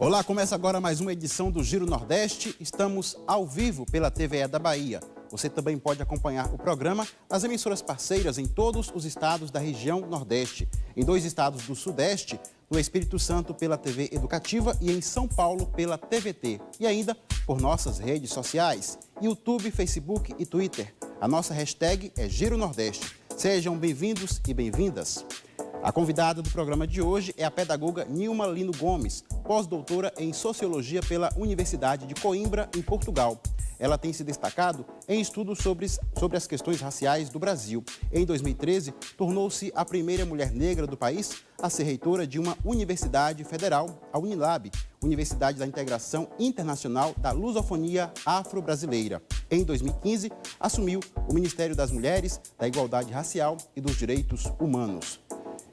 Olá, começa agora mais uma edição do Giro Nordeste. Estamos ao vivo pela TVE da Bahia. Você também pode acompanhar o programa nas emissoras parceiras em todos os estados da região Nordeste, em 2 estados do Sudeste, no Espírito Santo pela TV Educativa e em São Paulo pela TVT. E ainda por nossas redes sociais, YouTube, Facebook e Twitter. A nossa hashtag é Giro Nordeste. Sejam bem-vindos e bem-vindas. A convidada do programa de hoje é a pedagoga Nilma Lino Gomes, pós-doutora em Sociologia pela Universidade de Coimbra, em Portugal. Ela tem se destacado em estudos sobre as questões raciais do Brasil. Em 2013, tornou-se a primeira mulher negra do país a ser reitora de uma universidade federal, a Unilab, Universidade da Integração Internacional da Lusofonia Afro-Brasileira. Em 2015, assumiu o Ministério das Mulheres, da Igualdade Racial e dos Direitos Humanos.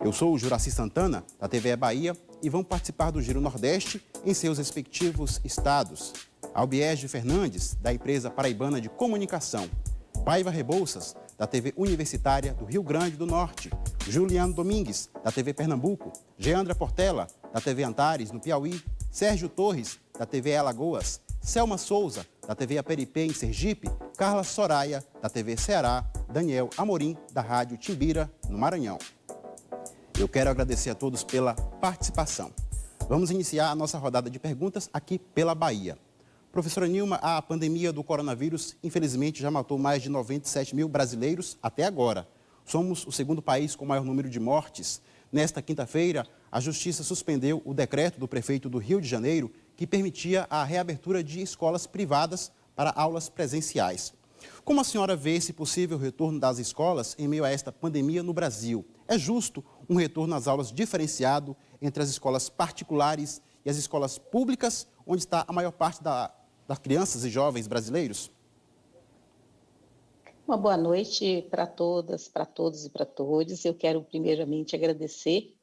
Eu sou o Juraci Santana, da TVE Bahia, e vão participar do Giro Nordeste em seus respectivos estados. Albiege Fernandes, da empresa paraibana de comunicação. Paiva Rebouças, da TV Universitária do Rio Grande do Norte. Juliano Domingues, da TV Pernambuco. Geandra Portela, da TV Antares, no Piauí. Sérgio Torres, da TV Alagoas. Selma Souza, da TV Aperipê, em Sergipe. Carla Soraya, da TV Ceará. Daniel Amorim, da Rádio Timbira, no Maranhão. Eu quero agradecer a todos pela participação. Vamos iniciar a nossa rodada de perguntas aqui pela Bahia. Professora Nilma, a pandemia do coronavírus, infelizmente, já matou mais de 97 mil brasileiros até agora. Somos o segundo país com maior número de mortes. Nesta quinta-feira, a Justiça suspendeu o decreto do prefeito do Rio de Janeiro que permitia a reabertura de escolas privadas para aulas presenciais. Como a senhora vê esse possível retorno das escolas em meio a esta pandemia no Brasil? É justo um retorno às aulas diferenciado entre as escolas particulares e as escolas públicas, onde está a maior parte das crianças e jovens brasileiros? Uma boa noite para todas, para todos e para todos. Eu quero primeiramente agradecer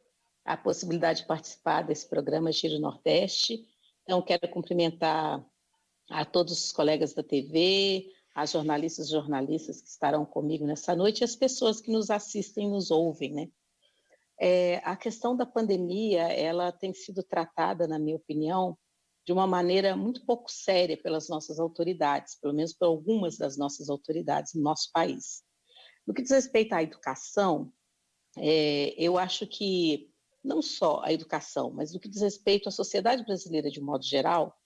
a possibilidade de participar desse programa Giro Nordeste. Então, quero cumprimentar a todos os colegas da TV, as jornalistas e jornalistas que estarão comigo nessa noite e as pessoas que nos assistem e nos ouvem, né? A questão da pandemia, ela tem sido tratada, na minha opinião, de uma maneira muito pouco séria pelas nossas autoridades, pelo menos por algumas das nossas autoridades no nosso país. No que diz respeito à educação, eu acho que não só a educação, mas no que diz respeito à sociedade brasileira de um modo geral,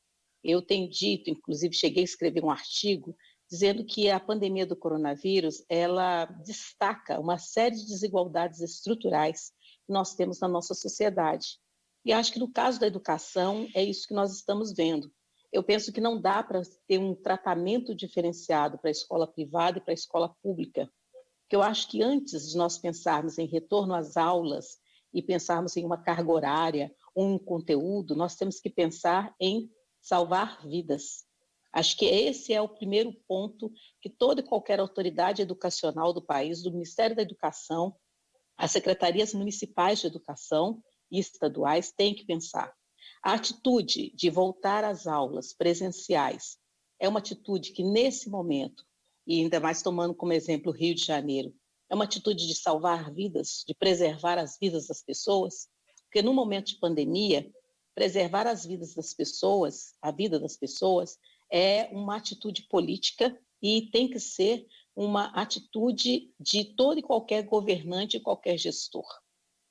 eu tenho dito, inclusive cheguei a escrever um artigo, dizendo que a pandemia do coronavírus, ela destaca uma série de desigualdades estruturais que nós temos na nossa sociedade. E acho que no caso da educação, é isso que nós estamos vendo. Eu penso que não dá para ter um tratamento diferenciado para a escola privada e para a escola pública. Porque eu acho que antes de nós pensarmos em retorno às aulas e pensarmos em uma carga horária ou um conteúdo, nós temos que pensar em salvar vidas. Acho que esse é o primeiro ponto que toda e qualquer autoridade educacional do país, do Ministério da Educação, as secretarias municipais de educação e estaduais têm que pensar. A atitude de voltar às aulas presenciais é uma atitude que, nesse momento, e ainda mais tomando como exemplo o Rio de Janeiro, é uma atitude de salvar vidas, de preservar as vidas das pessoas, porque no momento de pandemia, preservar as vidas das pessoas, a vida das pessoas, é uma atitude política e tem que ser uma atitude de todo e qualquer governante e qualquer gestor.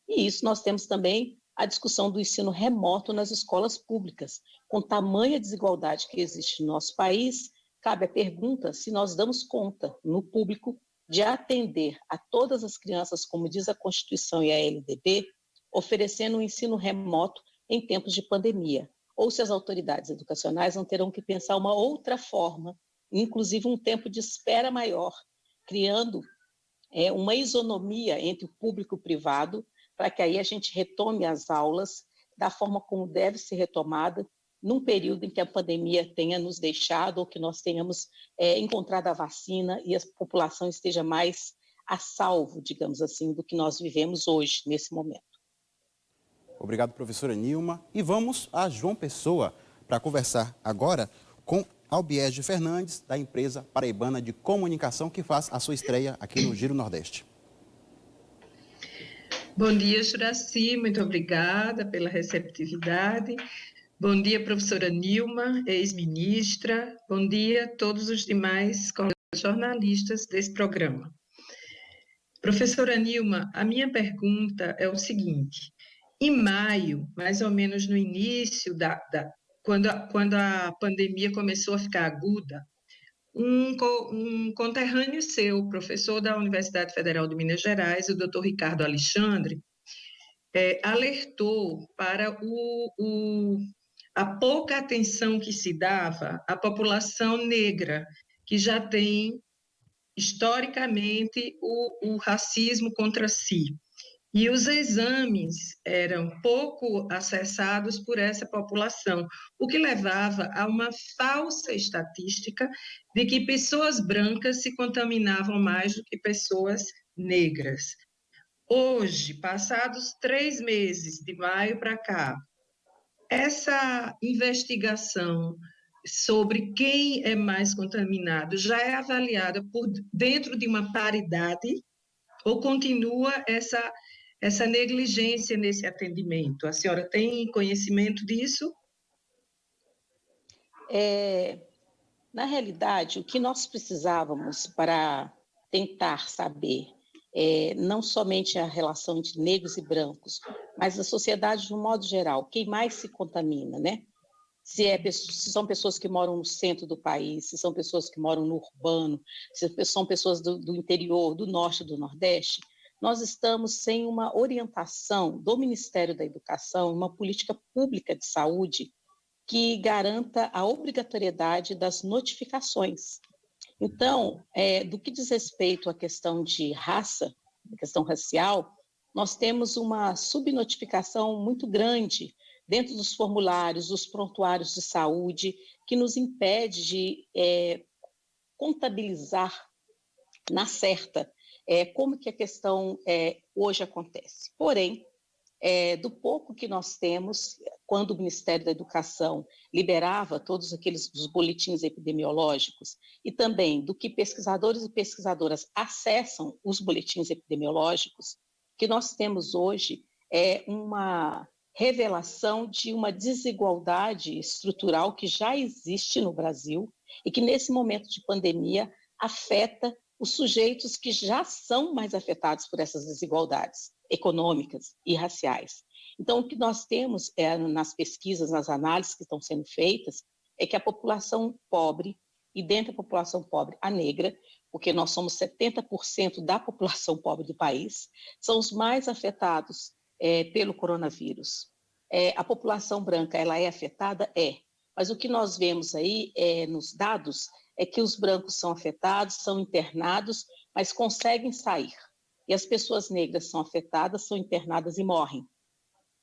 E isso nós temos também a discussão do ensino remoto nas escolas públicas. Com tamanha desigualdade que existe no nosso país, cabe a pergunta se nós damos conta, no público, de atender a todas as crianças, como diz a Constituição e a LDB, oferecendo um ensino remoto em tempos de pandemia. Ou se as autoridades educacionais não terão que pensar uma outra forma, inclusive um tempo de espera maior, criando uma isonomia entre o público e o privado, para que aí a gente retome as aulas da forma como deve ser retomada, num período em que a pandemia tenha nos deixado ou que nós tenhamos encontrado a vacina e a população esteja mais a salvo, digamos assim, do que nós vivemos hoje, nesse momento. Obrigado, professora Nilma. E vamos a João Pessoa para conversar agora com Albiege Fernandes, da empresa paraibana de comunicação, que faz a sua estreia aqui no Giro Nordeste. Bom dia, Juraci, muito obrigada pela receptividade. Bom dia, professora Nilma, ex-ministra. Bom dia a todos os demais colegas jornalistas desse programa. Professora Nilma, a minha pergunta é o seguinte: em maio, mais ou menos no início quando a pandemia começou a ficar aguda, um conterrâneo seu, professor da Universidade Federal de Minas Gerais, o doutor Ricardo Alexandre, alertou para a pouca atenção que se dava à população negra, que já tem, historicamente, o racismo contra si. E os exames eram pouco acessados por essa população, o que levava a uma falsa estatística de que pessoas brancas se contaminavam mais do que pessoas negras. Hoje, passados 3 meses, de maio para cá, essa investigação sobre quem é mais contaminado já é avaliada por dentro de uma paridade ou continua essa negligência nesse atendimento? A senhora tem conhecimento disso? Na realidade, o que nós precisávamos para tentar saber não somente a relação entre negros e brancos, mas a sociedade de um modo geral, quem mais se contamina, né? Se são pessoas que moram no centro do país, se são pessoas que moram no urbano, se são pessoas do interior, do norte e do nordeste, nós estamos sem uma orientação do Ministério da Educação, uma política pública de saúde que garanta a obrigatoriedade das notificações. Então, do que diz respeito à questão de raça, a questão racial, nós temos uma subnotificação muito grande dentro dos formulários, dos prontuários de saúde, que nos impede de contabilizar na certa como que a questão hoje acontece. Porém, do pouco que nós temos, quando o Ministério da Educação liberava todos aqueles os boletins epidemiológicos e também do que pesquisadores e pesquisadoras acessam os boletins epidemiológicos, que nós temos hoje é uma revelação de uma desigualdade estrutural que já existe no Brasil e que, nesse momento de pandemia, afeta os sujeitos que já são mais afetados por essas desigualdades econômicas e raciais. Então, o que nós temos nas pesquisas, nas análises que estão sendo feitas, é que a população pobre, e dentro da população pobre, a negra, porque nós somos 70% da população pobre do país, são os mais afetados pelo coronavírus. A população branca, ela é afetada? Mas o que nós vemos aí nos dados é que os brancos são afetados, são internados, mas conseguem sair. E as pessoas negras são afetadas, são internadas e morrem.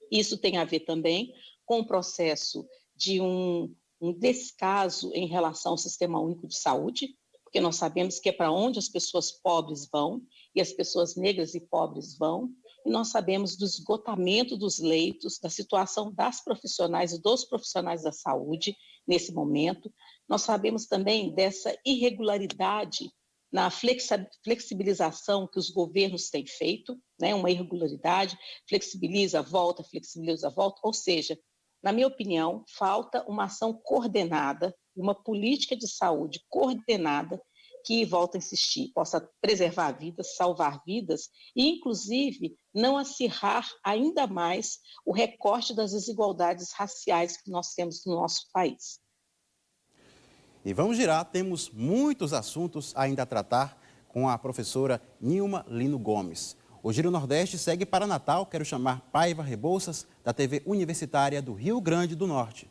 Isso tem a ver também com o processo de um descaso em relação ao Sistema Único de Saúde, porque nós sabemos que é para onde as pessoas pobres vão, e as pessoas negras e pobres vão, e nós sabemos do esgotamento dos leitos, da situação das profissionais e dos profissionais da saúde nesse momento. Nós sabemos também dessa irregularidade na flexibilização que os governos têm feito, né? Uma irregularidade, flexibiliza, volta, ou seja, na minha opinião, falta uma ação coordenada, uma política de saúde coordenada que, volto a insistir, possa preservar vidas, salvar vidas e, inclusive, não acirrar ainda mais o recorte das desigualdades raciais que nós temos no nosso país. E vamos girar, temos muitos assuntos ainda a tratar com a professora Nilma Lino Gomes. O Giro Nordeste segue para Natal. Quero chamar Paiva Rebouças, da TV Universitária do Rio Grande do Norte.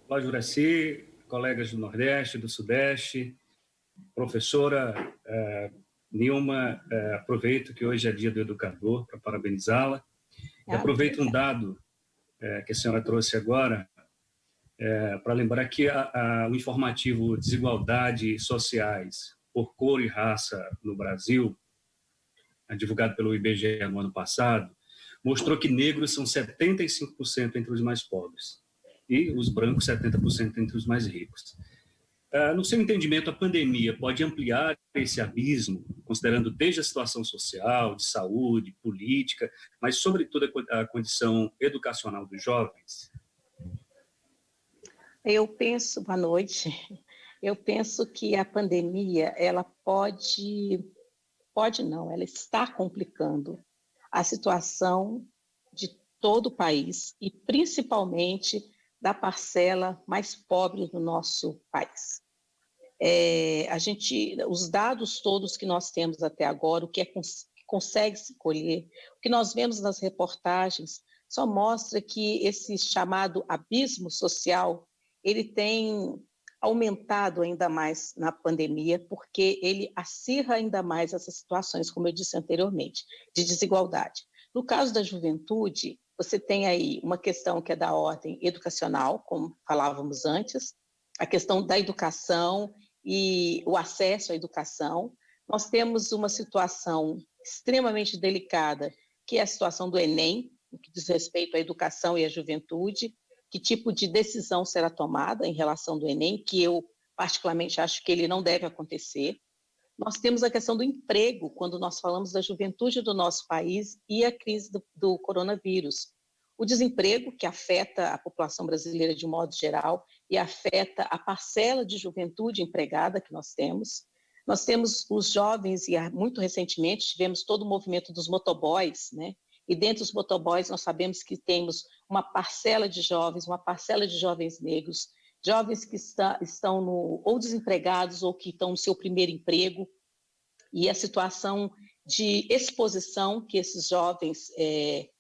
Olá, Juraci, colegas do Nordeste, do Sudeste, professora Nilma, aproveito que hoje é dia do educador para parabenizá-la. E aproveito um dado que a senhora trouxe agora, para lembrar que o informativo Desigualdades Sociais por Cor e Raça no Brasil, divulgado pelo IBGE no ano passado, mostrou que negros são 75% entre os mais pobres e os brancos 70% entre os mais ricos. No seu entendimento, a pandemia pode ampliar esse abismo, considerando desde a situação social, de saúde, política, mas sobretudo a condição educacional dos jovens? Boa noite, eu penso que a pandemia, ela pode não, ela está complicando a situação de todo o país e principalmente da parcela mais pobre do nosso país. Os dados todos que nós temos até agora, o que consegue se colher, o que nós vemos nas reportagens, só mostra que esse chamado abismo social, ele tem aumentado ainda mais na pandemia, porque ele acirra ainda mais essas situações, como eu disse anteriormente, de desigualdade. No caso da juventude, você tem aí uma questão que é da ordem educacional, como falávamos antes, a questão da educação e o acesso à educação. Nós temos uma situação extremamente delicada, que é a situação do Enem, no que diz respeito à educação e à juventude, que tipo de decisão será tomada em relação do Enem, que eu particularmente acho que ele não deve acontecer. Nós temos a questão do emprego, quando nós falamos da juventude do nosso país e a crise do coronavírus. O desemprego, que afeta a população brasileira de um modo geral e afeta a parcela de juventude empregada que nós temos. Nós temos os jovens, e muito recentemente tivemos todo o movimento dos motoboys, né? E dentre os motoboys nós sabemos que temos uma parcela de jovens negros, jovens que estão ou desempregados ou que estão no seu primeiro emprego, e a situação de exposição que esses jovens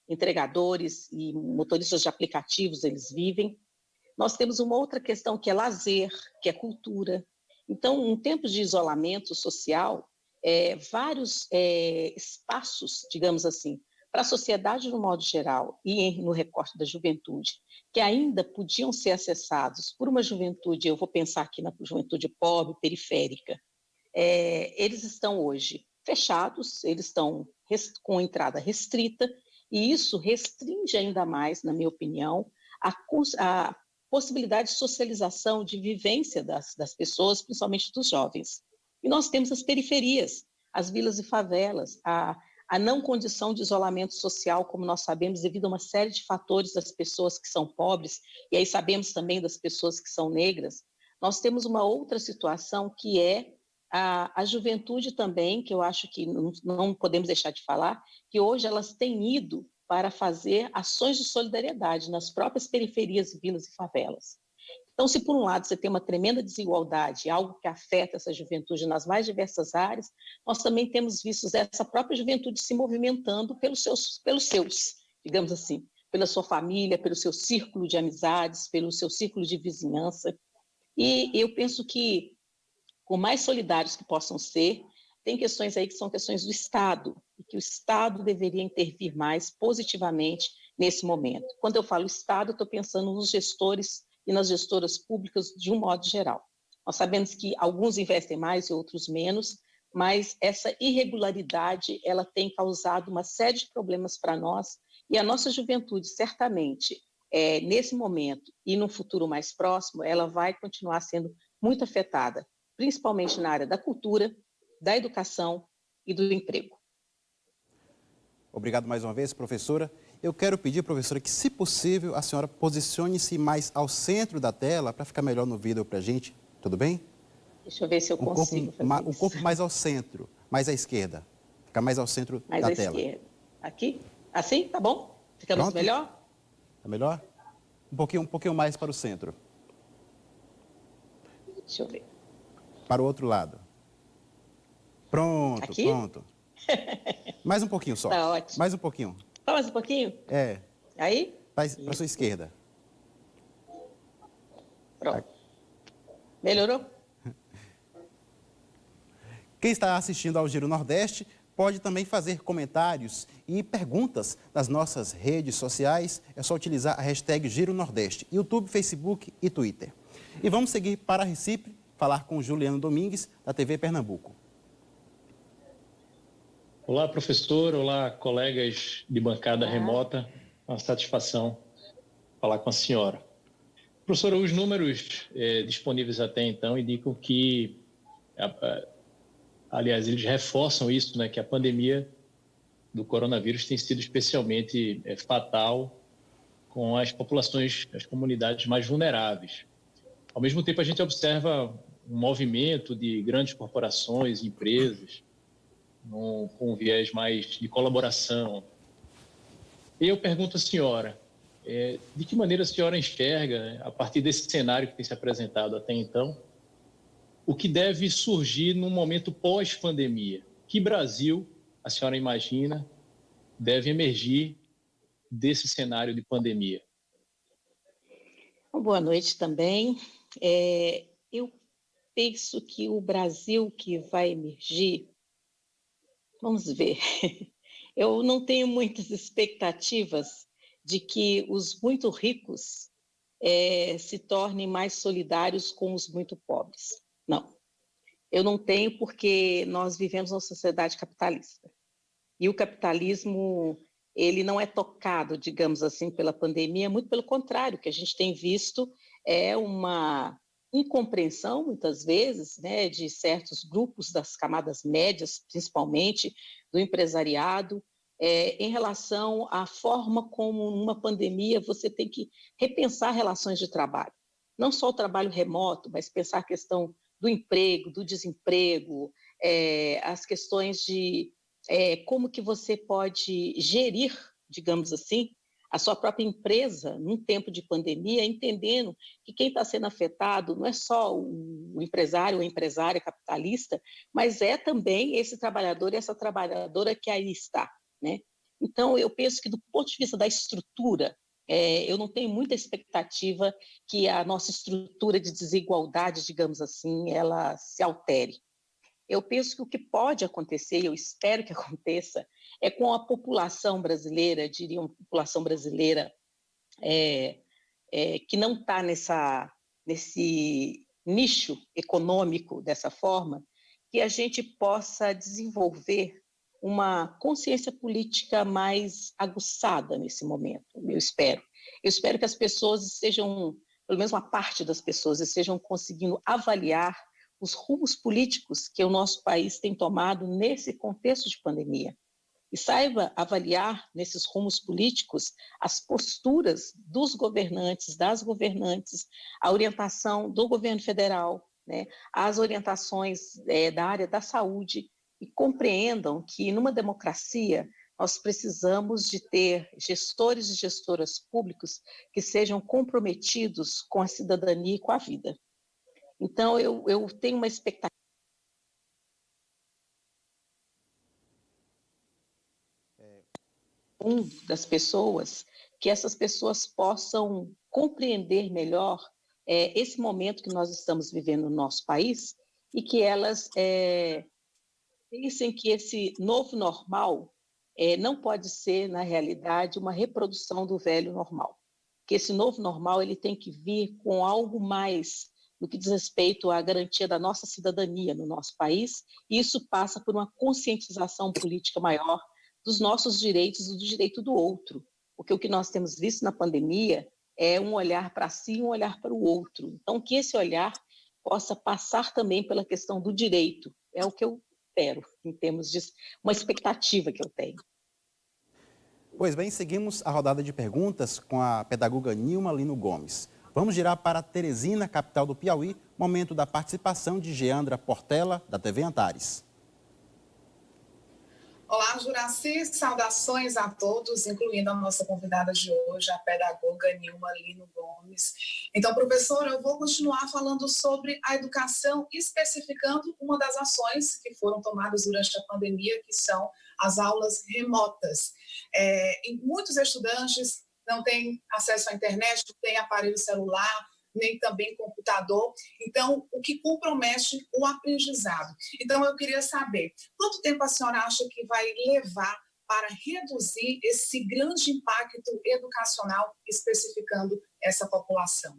entregadores e motoristas de aplicativos eles vivem. Nós temos uma outra questão que é lazer, que é cultura. Então, um tempo de isolamento social, vários espaços, digamos assim, para a sociedade no modo geral e no recorte da juventude, que ainda podiam ser acessados por uma juventude, eu vou pensar aqui na juventude pobre, periférica, eles estão hoje fechados, eles estão com entrada restrita, e isso restringe ainda mais, na minha opinião, a possibilidade de socialização, de vivência das pessoas, principalmente dos jovens. E nós temos as periferias, as vilas e favelas, a não condição de isolamento social, como nós sabemos, devido a uma série de fatores das pessoas que são pobres, e aí sabemos também das pessoas que são negras. Nós temos uma outra situação que é a juventude também, que eu acho que não podemos deixar de falar, que hoje elas têm ido para fazer ações de solidariedade nas próprias periferias, vilas e favelas. Então, se por um lado você tem uma tremenda desigualdade, algo que afeta essa juventude nas mais diversas áreas, nós também temos visto essa própria juventude se movimentando pelos seus, digamos assim, pela sua família, pelo seu círculo de amizades, pelo seu círculo de vizinhança. E eu penso que, por mais solidários que possam ser, tem questões aí que são questões do Estado, e que o Estado deveria intervir mais positivamente nesse momento. Quando eu falo Estado, eu estou pensando nos gestores e nas gestoras públicas de um modo geral. Nós sabemos que alguns investem mais e outros menos, mas essa irregularidade ela tem causado uma série de problemas para nós, e a nossa juventude, certamente, nesse momento e no futuro mais próximo, ela vai continuar sendo muito afetada, principalmente na área da cultura, da educação e do emprego. Obrigado mais uma vez, professora. Eu quero pedir, professora, que, se possível, a senhora posicione-se mais ao centro da tela para ficar melhor no vídeo para a gente. Tudo bem? Deixa eu ver se eu consigo fazer isso. Um corpo mais ao centro, mais à esquerda. Ficar mais ao centro da tela. Mais à esquerda. Aqui? Assim? Tá bom? Ficamos Pronto? Melhor? Tá melhor? Um pouquinho mais para o centro. Deixa eu ver. Para o outro lado. Pronto, aqui? Pronto. Mais um pouquinho só. Tá ótimo. Mais um pouquinho. Só mais um pouquinho? Aí? Para a sua esquerda. Pronto. Melhorou? Quem está assistindo ao Giro Nordeste pode também fazer comentários e perguntas nas nossas redes sociais. É só utilizar a hashtag Giro Nordeste, YouTube, Facebook e Twitter. E vamos seguir para Recife, falar com Juliano Domingues, da TV Pernambuco. Olá, professor. Olá, colegas de bancada remota. Uma satisfação falar com a senhora. Professora, os números disponíveis até então indicam que, aliás, eles reforçam isso, né, que a pandemia do coronavírus tem sido especialmente fatal com as populações, as comunidades mais vulneráveis. Ao mesmo tempo, a gente observa um movimento de grandes corporações, empresas, com um viés mais de colaboração. E eu pergunto à senhora, de que maneira a senhora enxerga, né, a partir desse cenário que tem se apresentado até então, o que deve surgir no momento pós-pandemia? Que Brasil, a senhora imagina, deve emergir desse cenário de pandemia? Boa noite também. Eu penso que o Brasil que vai emergir, vamos ver, eu não tenho muitas expectativas de que os muito ricos se tornem mais solidários com os muito pobres. Não, eu não tenho, porque nós vivemos numa sociedade capitalista. E o capitalismo, ele não é tocado, digamos assim, pela pandemia, muito pelo contrário, o que a gente tem visto é uma incompreensão, muitas vezes, né, de certos grupos das camadas médias, principalmente do empresariado, em relação à forma como, numa pandemia, você tem que repensar relações de trabalho. Não só o trabalho remoto, mas pensar a questão do emprego, do desemprego, as questões de como que você pode gerir, digamos assim, a sua própria empresa num tempo de pandemia, entendendo que quem está sendo afetado não é só o empresário ou a empresária capitalista, mas é também esse trabalhador e essa trabalhadora que aí está, né? Então, eu penso que do ponto de vista da estrutura, eu não tenho muita expectativa que a nossa estrutura de desigualdade, digamos assim, ela se altere. Eu penso que o que pode acontecer, e eu espero que aconteça, é com a população brasileira, diria uma população brasileira que não está nesse nicho econômico dessa forma, que a gente possa desenvolver uma consciência política mais aguçada nesse momento, eu espero. Eu espero que as pessoas estejam, pelo menos uma parte das pessoas, estejam conseguindo avaliar os rumos políticos que o nosso país tem tomado nesse contexto de pandemia. E saiba avaliar nesses rumos políticos as posturas dos governantes, das governantes, a orientação do governo federal, né, as orientações da área da saúde, e compreendam que numa democracia nós precisamos de ter gestores e gestoras públicos que sejam comprometidos com a cidadania e com a vida. Então, eu tenho uma expectativa das pessoas, que essas pessoas possam compreender melhor esse momento que nós estamos vivendo no nosso país e que elas pensem que esse novo normal não pode ser, na realidade, uma reprodução do velho normal. Que esse novo normal ele tem que vir com algo mais no que diz respeito à garantia da nossa cidadania no nosso país, e isso passa por uma conscientização política maior dos nossos direitos e do direito do outro. Porque o que nós temos visto na pandemia é um olhar para si e um olhar para o outro. Então, que esse olhar possa passar também pela questão do direito. É o que eu espero, em termos de uma expectativa que eu tenho. Pois bem, seguimos a rodada de perguntas com a pedagoga Nilma Lino Gomes. Vamos girar para Teresina, capital do Piauí, momento da participação de Geandra Portela, da TV Antares. Olá, Juraci, saudações a todos, incluindo a nossa convidada de hoje, a pedagoga Nilma Lino Gomes. Então, professora, eu vou continuar falando sobre a educação, especificando uma das ações que foram tomadas durante a pandemia, que são as aulas remotas. E muitos estudantes não têm acesso à internet, não têm aparelho celular, nem também computador, então o que compromete o aprendizado. Então eu queria saber, quanto tempo a senhora acha que vai levar para reduzir esse grande impacto educacional, especificando essa população?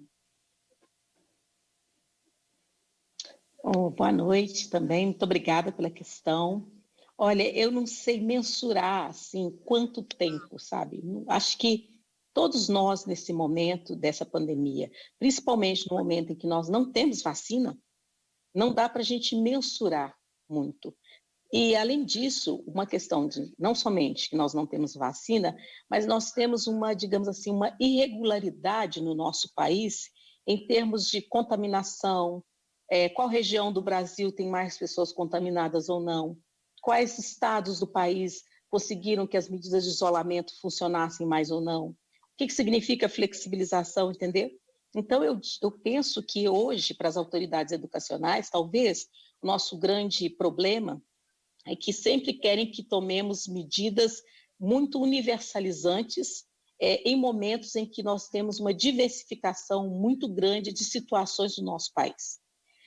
Boa noite também, muito obrigada pela questão. Olha, eu não sei mensurar assim quanto tempo, sabe? Acho que todos nós, nesse momento dessa pandemia, principalmente no momento em que nós não temos vacina, não dá para a gente mensurar muito. E, além disso, uma questão de, não somente que nós não temos vacina, mas nós temos uma, digamos assim, uma irregularidade no nosso país em termos de contaminação, qual região do Brasil tem mais pessoas contaminadas ou não, quais estados do país conseguiram que as medidas de isolamento funcionassem mais ou não, o que significa flexibilização, entendeu? Então, eu penso que hoje, para as autoridades educacionais, talvez o nosso grande problema é que sempre querem que tomemos medidas muito universalizantes em momentos em que nós temos uma diversificação muito grande de situações do nosso país.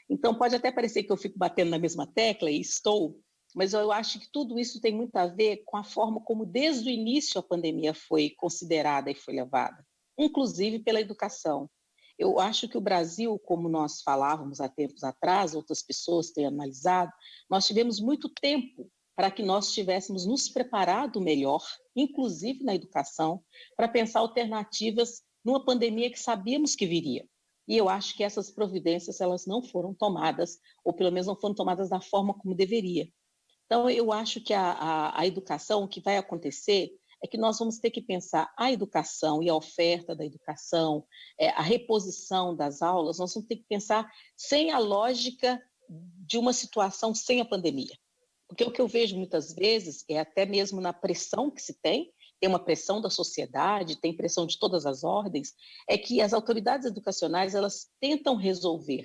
Então, pode até parecer que eu fico batendo na mesma tecla, e estou, mas eu acho que tudo isso tem muito a ver com a forma como, desde o início, a pandemia foi considerada e foi levada, inclusive pela educação. Eu acho que o Brasil, como nós falávamos há tempos atrás, outras pessoas têm analisado, nós tivemos muito tempo para que nós tivéssemos nos preparado melhor, inclusive na educação, para pensar alternativas numa pandemia que sabíamos que viria. E eu acho que essas providências elas não foram tomadas, ou pelo menos não foram tomadas da forma como deveria. Então, eu acho que a educação, o que vai acontecer é que nós vamos ter que pensar a educação e a oferta da educação, a reposição das aulas, nós vamos ter que pensar sem a lógica de uma situação sem a pandemia. Porque o que eu vejo muitas vezes, até mesmo na pressão que se tem uma pressão da sociedade, tem pressão de todas as ordens, é que as autoridades educacionais elas tentam resolver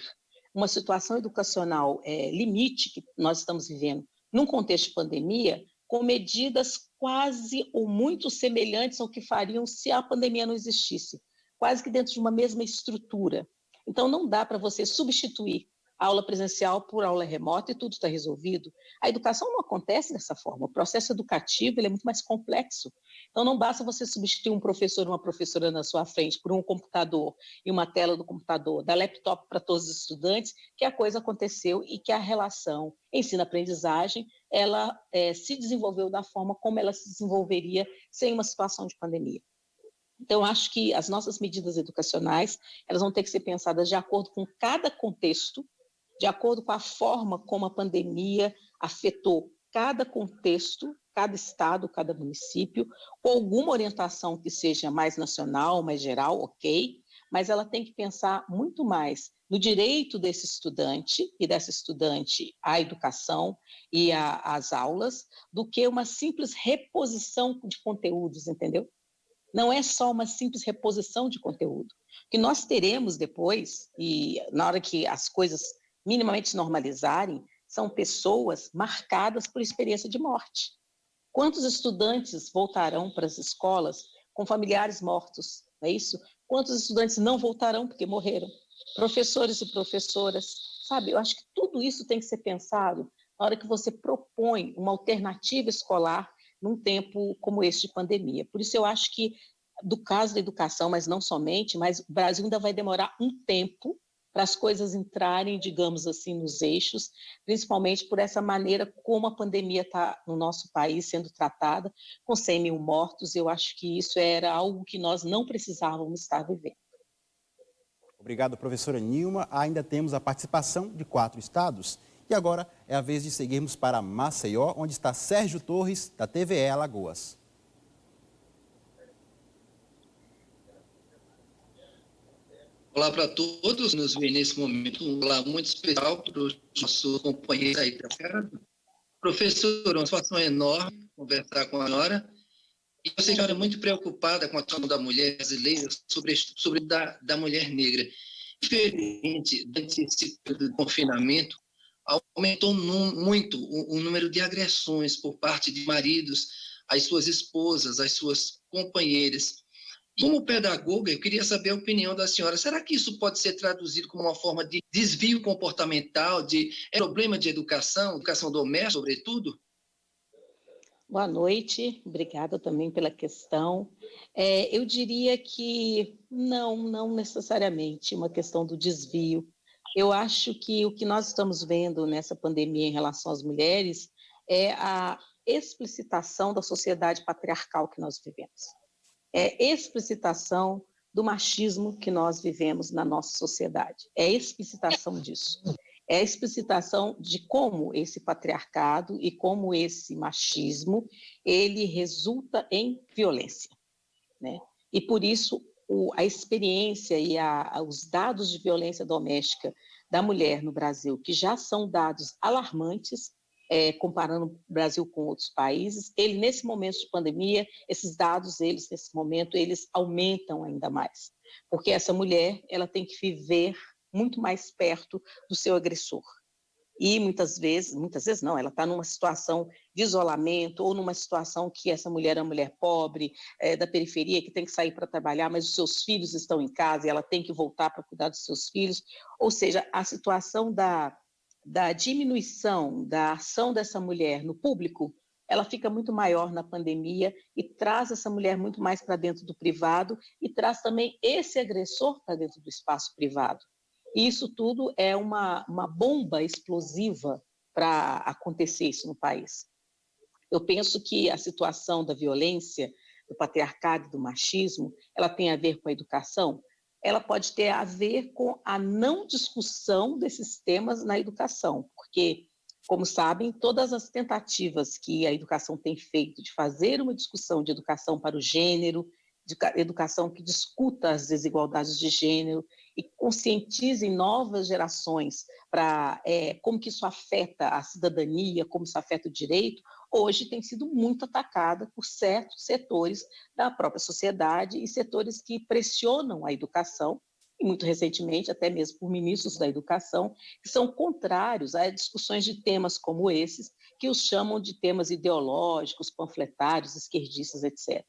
uma situação educacional limite que nós estamos vivendo num contexto de pandemia, com medidas quase ou muito semelhantes ao que fariam se a pandemia não existisse, quase que dentro de uma mesma estrutura. Então, não dá para você substituir a aula presencial por aula remota e tudo está resolvido. A educação não acontece dessa forma. O processo educativo ele é muito mais complexo. Então, não basta você substituir um professor ou uma professora na sua frente por um computador e uma tela do computador, dar laptop para todos os estudantes, que a coisa aconteceu e que a relação ensino-aprendizagem ela se desenvolveu da forma como ela se desenvolveria sem uma situação de pandemia. Então, acho que as nossas medidas educacionais elas vão ter que ser pensadas de acordo com cada contexto, de acordo com a forma como a pandemia afetou cada contexto, cada estado, cada município, com alguma orientação que seja mais nacional, mais geral, ok, mas ela tem que pensar muito mais no direito desse estudante e dessa estudante à educação e às aulas, do que uma simples reposição de conteúdos, entendeu? Não é só uma simples reposição de conteúdo. O que nós teremos depois, e na hora que as coisas minimamente se normalizarem, são pessoas marcadas por experiência de morte. Quantos estudantes voltarão para as escolas com familiares mortos? Não é isso? Quantos estudantes não voltarão porque morreram? Professores e professoras, sabe? Eu acho que tudo isso tem que ser pensado na hora que você propõe uma alternativa escolar num tempo como esse de pandemia. Por isso eu acho que, do caso da educação, mas não somente, mas o Brasil ainda vai demorar um tempo para as coisas entrarem, digamos assim, nos eixos, principalmente por essa maneira como a pandemia está no nosso país sendo tratada, com 100 mil mortos. Eu acho que isso era algo que nós não precisávamos estar vivendo. Obrigado, professora Nilma. Ainda temos a participação de 4 estados. E agora é a vez de seguirmos para Maceió, onde está Sérgio Torres, da TVE Alagoas. Olá para todos que nos veem nesse momento. Um olá muito especial para os nossos companheiros aí da casa. Professora, uma satisfação enorme conversar com a senhora. E eu sei que a senhora é muito preocupada com a questão da mulher brasileira, sobre da mulher negra. Infelizmente, durante esse período de confinamento, aumentou muito o número de agressões por parte de maridos às suas esposas, às suas companheiras. Como pedagoga, eu queria saber a opinião da senhora. Será que isso pode ser traduzido como uma forma de desvio comportamental, de problema de educação doméstica, sobretudo? Boa noite, obrigada também pela questão. Eu diria que não necessariamente uma questão do desvio. Eu acho que o que nós estamos vendo nessa pandemia em relação às mulheres é a explicitação da sociedade patriarcal que nós vivemos. É explicitação do machismo que nós vivemos na nossa sociedade. É explicitação disso. É a explicitação de como esse patriarcado e como esse machismo, ele resulta em violência, né? E por isso a experiência e os dados de violência doméstica da mulher no Brasil, que já são dados alarmantes, comparando o Brasil com outros países, nesse momento de pandemia, esses dados, nesse momento, eles aumentam ainda mais, porque essa mulher, ela tem que viver muito mais perto do seu agressor. E muitas vezes não, ela está numa situação de isolamento ou numa situação que essa mulher é uma mulher pobre, da periferia, que tem que sair para trabalhar, mas os seus filhos estão em casa e ela tem que voltar para cuidar dos seus filhos. Ou seja, a situação da diminuição da ação dessa mulher no público, ela fica muito maior na pandemia e traz essa mulher muito mais para dentro do privado e traz também esse agressor para dentro do espaço privado. E isso tudo é uma bomba explosiva para acontecer isso no país. Eu penso que a situação da violência, do patriarcado e do machismo, ela tem a ver com a educação, ela pode ter a ver com a não discussão desses temas na educação, porque, como sabem, todas as tentativas que a educação tem feito de fazer uma discussão de educação para o gênero, de educação que discuta as desigualdades de gênero e conscientize novas gerações para como que isso afeta a cidadania, como isso afeta o direito, hoje tem sido muito atacada por certos setores da própria sociedade e setores que pressionam a educação, e muito recentemente até mesmo por ministros da educação, que são contrários a discussões de temas como esses, que os chamam de temas ideológicos, panfletários, esquerdistas, etc.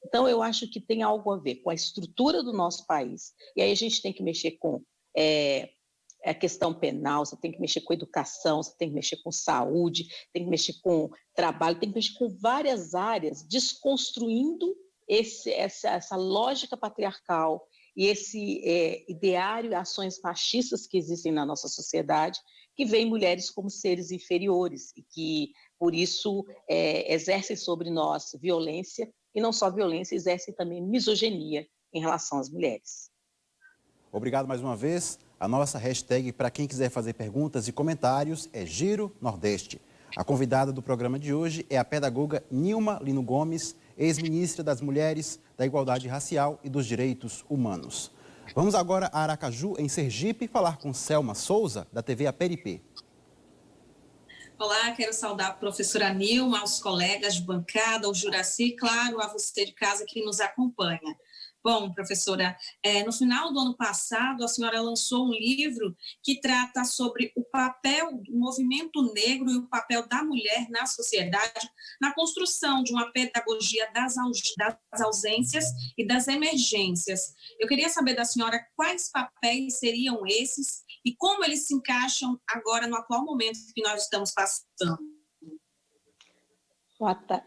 Então, eu acho que tem algo a ver com a estrutura do nosso país. E aí a gente tem que mexer com a questão penal, você tem que mexer com educação, você tem que mexer com saúde, tem que mexer com trabalho, tem que mexer com várias áreas, desconstruindo essa lógica patriarcal e esse ideário e ações machistas que existem na nossa sociedade, que veem mulheres como seres inferiores e que, por isso, exercem sobre nós violência, e não só violência, exercem também misoginia em relação às mulheres. Obrigado mais uma vez. A nossa hashtag para quem quiser fazer perguntas e comentários é Giro Nordeste. A convidada do programa de hoje é a pedagoga Nilma Lino Gomes, ex-ministra das Mulheres, da Igualdade Racial e dos Direitos Humanos. Vamos agora a Aracaju, em Sergipe, falar com Selma Souza, da TV Aperipê. Olá, quero saudar a professora Nilma, aos colegas de bancada, ao Juraci, e, claro, a você de casa que nos acompanha. Bom, professora, no final do ano passado, a senhora lançou um livro que trata sobre o papel do movimento negro e o papel da mulher na sociedade, na construção de uma pedagogia das ausências e das emergências. Eu queria saber da senhora quais papéis seriam esses e como eles se encaixam agora no atual momento que nós estamos passando.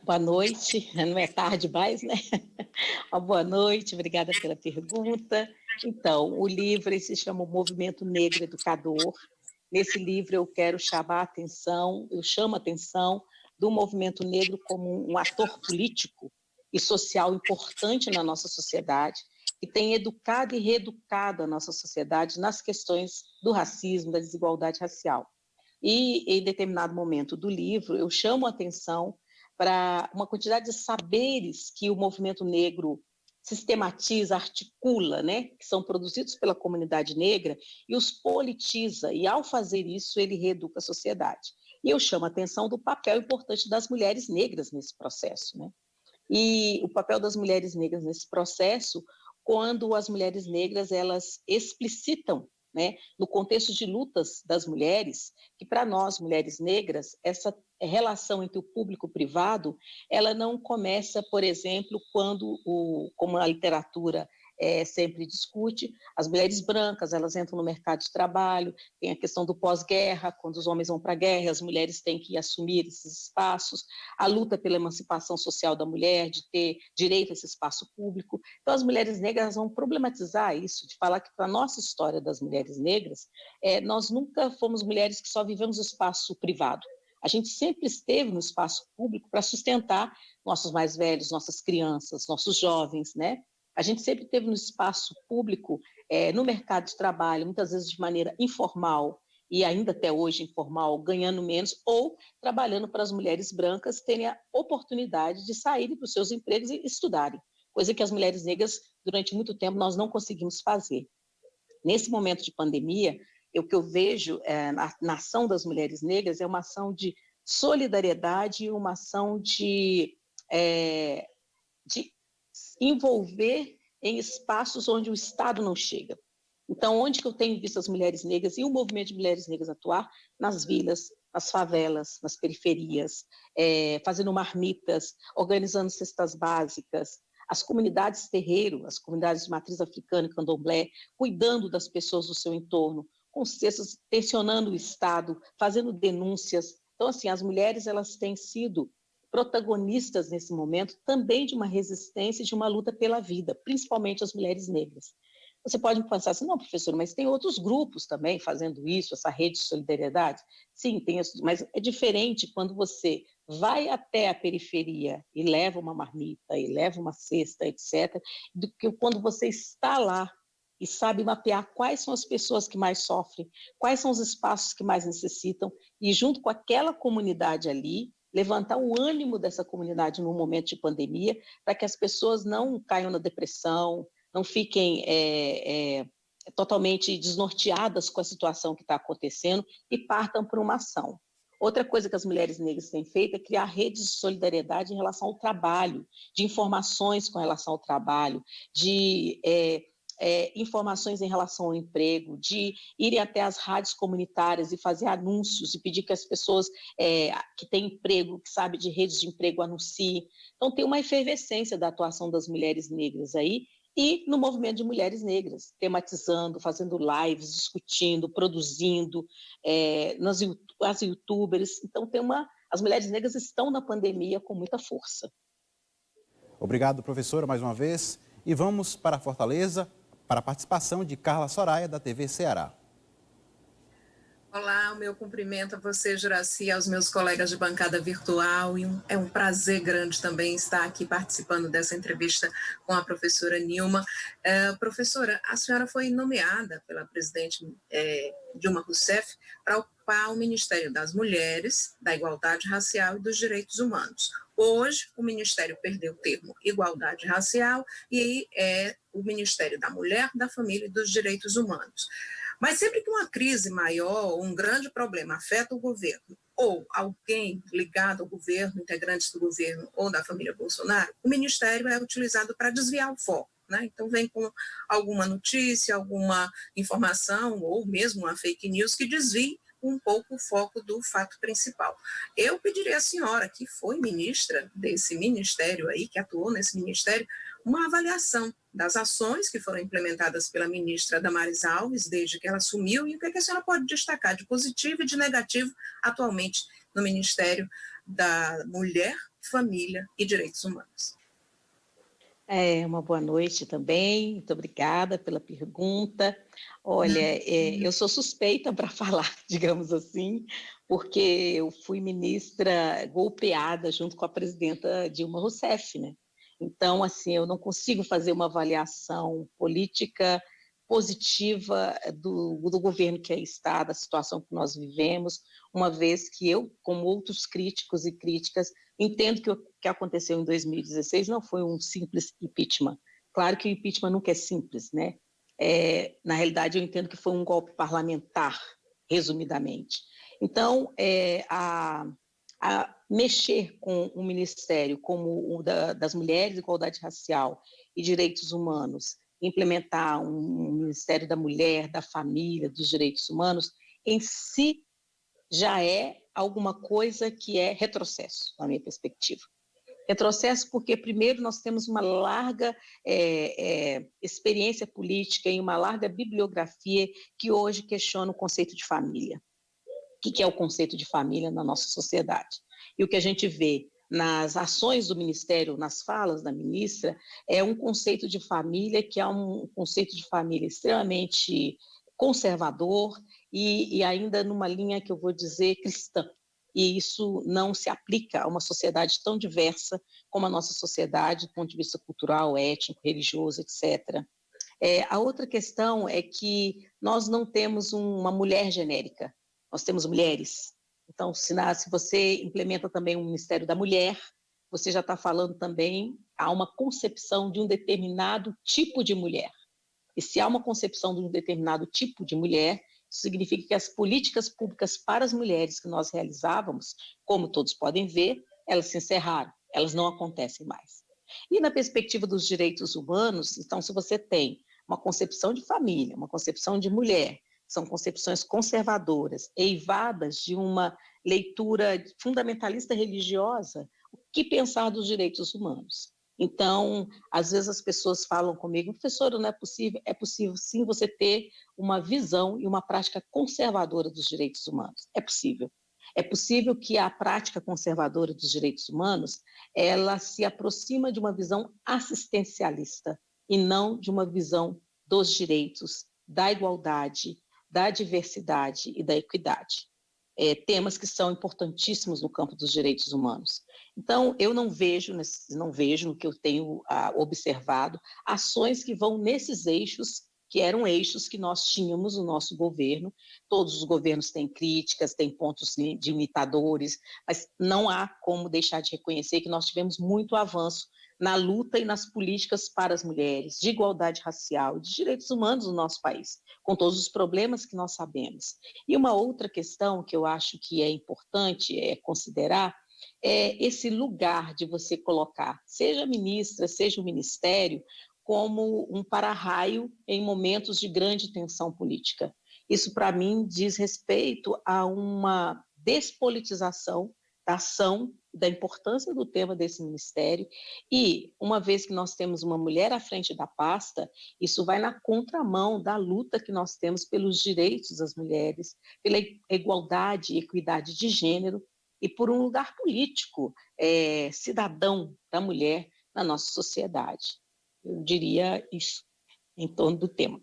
Boa noite, não é tarde mais, né? Boa noite, obrigada pela pergunta. Então, o livro se chama O Movimento Negro Educador. Nesse livro eu quero chamar a atenção, eu chamo a atenção do movimento negro como um ator político e social importante na nossa sociedade, que tem educado e reeducado a nossa sociedade nas questões do racismo, da desigualdade racial. E, em determinado momento do livro, eu chamo a atenção para uma quantidade de saberes que o movimento negro sistematiza, articula, né, que são produzidos pela comunidade negra, e os politiza, e ao fazer isso ele reeduca a sociedade. E eu chamo a atenção do papel importante das mulheres negras nesse processo, né? E o papel das mulheres negras nesse processo, quando as mulheres negras elas explicitam, né, no contexto de lutas das mulheres, que para nós, mulheres negras, essa relação entre o público e o privado, ela não começa, por exemplo, quando, como a literatura sempre discute, as mulheres brancas, elas entram no mercado de trabalho, tem a questão do pós-guerra, quando os homens vão para a guerra, as mulheres têm que assumir esses espaços, a luta pela emancipação social da mulher, de ter direito a esse espaço público. Então, as mulheres negras vão problematizar isso, de falar que para a nossa história das mulheres negras, nós nunca fomos mulheres que só vivemos no espaço privado. A gente sempre esteve no espaço público para sustentar nossos mais velhos, nossas crianças, nossos jovens, né? A gente sempre esteve no espaço público, no mercado de trabalho, muitas vezes de maneira informal, e ainda até hoje informal, ganhando menos, ou trabalhando para as mulheres brancas terem a oportunidade de saírem para os seus empregos e estudarem. coisa que as mulheres negras, durante muito tempo, nós não conseguimos fazer. Nesse momento de pandemia, o que eu vejo na ação das mulheres negras é uma ação de solidariedade, uma ação de envolver em espaços onde o Estado não chega. Então, onde que eu tenho visto as mulheres negras e o movimento de mulheres negras atuar? Nas vilas, nas favelas, nas periferias, fazendo marmitas, organizando cestas básicas, as comunidades terreiro, as comunidades de matriz africana e candomblé, cuidando das pessoas do seu entorno, com cestas, tensionando o Estado, fazendo denúncias. Então, assim, as mulheres elas têm sido protagonistas nesse momento também de uma resistência e de uma luta pela vida, principalmente as mulheres negras. Você pode pensar assim, não, professor, mas tem outros grupos também fazendo isso, essa rede de solidariedade? Sim, tem, mas é diferente quando você vai até a periferia e leva uma marmita, e leva uma cesta, etc., do que quando você está lá e sabe mapear quais são as pessoas que mais sofrem, quais são os espaços que mais necessitam, e junto com aquela comunidade ali, levantar o ânimo dessa comunidade num momento de pandemia, para que as pessoas não caiam na depressão, não fiquem totalmente desnorteadas com a situação que está acontecendo e partam para uma ação. Outra coisa que as mulheres negras têm feito é criar redes de solidariedade em relação ao trabalho, de informações com relação ao trabalho, de informações em relação ao emprego, de irem até as rádios comunitárias e fazer anúncios e pedir que as pessoas que têm emprego, que sabem de redes de emprego, anunciem. Então, tem uma efervescência da atuação das mulheres negras aí, e no movimento de mulheres negras, tematizando, fazendo lives, discutindo, produzindo, as youtubers. Então, as mulheres negras estão na pandemia com muita força. Obrigado, professora, mais uma vez. E vamos para Fortaleza, para a participação de Carla Soraya, da TV Ceará. Olá, o meu cumprimento a você, Juraci, aos meus colegas de bancada virtual, e é um prazer grande também estar aqui participando dessa entrevista com a professora Nilma. Professora, a senhora foi nomeada pela presidente Dilma Rousseff para ocupar o Ministério das Mulheres, da Igualdade Racial e dos Direitos Humanos. Hoje, o Ministério perdeu o termo igualdade racial e aí é o Ministério da Mulher, da Família e dos Direitos Humanos. Mas sempre que uma crise maior, um grande problema afeta o governo, ou alguém ligado ao governo, integrantes do governo ou da família Bolsonaro, o Ministério é utilizado para desviar o foco, né? Então vem com alguma notícia, alguma informação, ou mesmo uma fake news que desvie um pouco o foco do fato principal. Eu pediria à senhora, que foi ministra desse ministério aí, que atuou nesse ministério, uma avaliação das ações que foram implementadas pela ministra Damares Alves desde que ela assumiu e o que a senhora pode destacar de positivo e de negativo atualmente no Ministério da Mulher, Família e Direitos Humanos. Uma boa noite também, muito obrigada pela pergunta. Olha, eu sou suspeita para falar, digamos assim, porque eu fui ministra golpeada junto com a presidenta Dilma Rousseff, né? Então, assim, eu não consigo fazer uma avaliação política positiva do governo que aí está, da situação que nós vivemos, uma vez que eu, como outros críticos e críticas, entendo que o que aconteceu em 2016 não foi um simples impeachment. Claro que o impeachment nunca é simples, né? Na realidade, eu entendo que foi um golpe parlamentar, resumidamente. Então, a mexer com um ministério como o das Mulheres, Igualdade Racial e Direitos Humanos, implementar um Ministério da Mulher, da Família, dos Direitos Humanos, em si já é alguma coisa que é retrocesso, na minha perspectiva. Retrocesso porque, primeiro, nós temos uma larga experiência política e uma larga bibliografia que hoje questiona o conceito de família. O que é o conceito de família na nossa sociedade? E o que a gente vê nas ações do Ministério, nas falas da ministra, é um conceito de família que é um conceito de família extremamente conservador e ainda numa linha que eu vou dizer cristã. E isso não se aplica a uma sociedade tão diversa como a nossa sociedade, do ponto de vista cultural, étnico, religioso, etc. A outra questão é que nós não temos uma mulher genérica, nós temos mulheres. Então, se você implementa também um Ministério da Mulher, você já está falando também, há uma concepção de um determinado tipo de mulher. E se há uma concepção de um determinado tipo de mulher, isso significa que as políticas públicas para as mulheres que nós realizávamos, como todos podem ver, elas se encerraram, elas não acontecem mais. E na perspectiva dos direitos humanos, então, se você tem uma concepção de família, uma concepção de mulher, são concepções conservadoras, eivadas de uma leitura fundamentalista religiosa, o que pensar dos direitos humanos? Então, às vezes as pessoas falam comigo, professora, não é possível? É possível sim você ter uma visão e uma prática conservadora dos direitos humanos. É possível. É possível que a prática conservadora dos direitos humanos, ela se aproxima de uma visão assistencialista e não de uma visão dos direitos, da igualdade, da diversidade e da equidade. Temas que são importantíssimos no campo dos direitos humanos. Então, eu não vejo no que eu tenho observado, ações que vão nesses eixos, que eram eixos que nós tínhamos no nosso governo. Todos os governos têm críticas, têm pontos limitadores, mas não há como deixar de reconhecer que nós tivemos muito avanço na luta e nas políticas para as mulheres, de igualdade racial, de direitos humanos no nosso país, com todos os problemas que nós sabemos. E uma outra questão que eu acho que é importante considerar é esse lugar de você colocar, seja a ministra, seja o ministério, como um para-raio em momentos de grande tensão política. Isso, para mim, diz respeito a uma despolitização da ação, da importância do tema desse ministério, e uma vez que nós temos uma mulher à frente da pasta, isso vai na contramão da luta que nós temos pelos direitos das mulheres, pela igualdade e equidade de gênero, e por um lugar político, cidadão da mulher na nossa sociedade. Eu diria isso em torno do tema.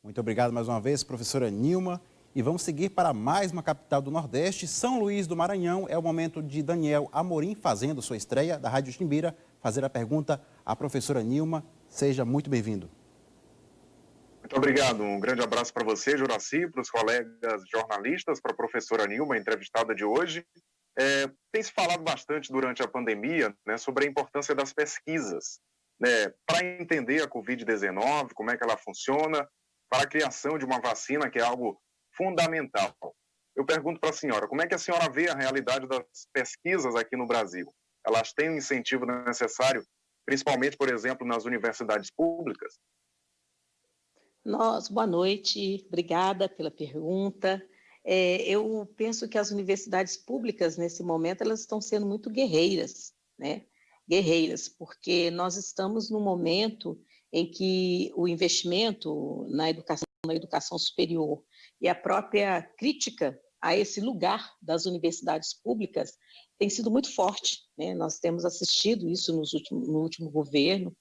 Muito obrigado mais uma vez, professora Nilma. E vamos seguir para mais uma capital do Nordeste, São Luís do Maranhão. É o momento de Daniel Amorim, fazendo sua estreia da Rádio Timbira, fazer a pergunta à professora Nilma. Seja muito bem-vindo. Muito obrigado. Um grande abraço para você, Juracy, para os colegas jornalistas, para a professora Nilma, entrevistada de hoje. Tem se falado bastante durante a pandemia, né, sobre a importância das pesquisas, né, para entender a Covid-19, como é que ela funciona, para a criação de uma vacina, que é algo fundamental. Eu pergunto para a senhora, como é que a senhora vê a realidade das pesquisas aqui no Brasil? Elas têm o incentivo necessário, principalmente, por exemplo, nas universidades públicas? Boa noite, obrigada pela pergunta. Eu penso que as universidades públicas, nesse momento, elas estão sendo muito guerreiras, né? Guerreiras, porque nós estamos num momento em que o investimento na educação superior e a própria crítica a esse lugar das universidades públicas tem sido muito forte, né? Nós temos assistido isso no último governo,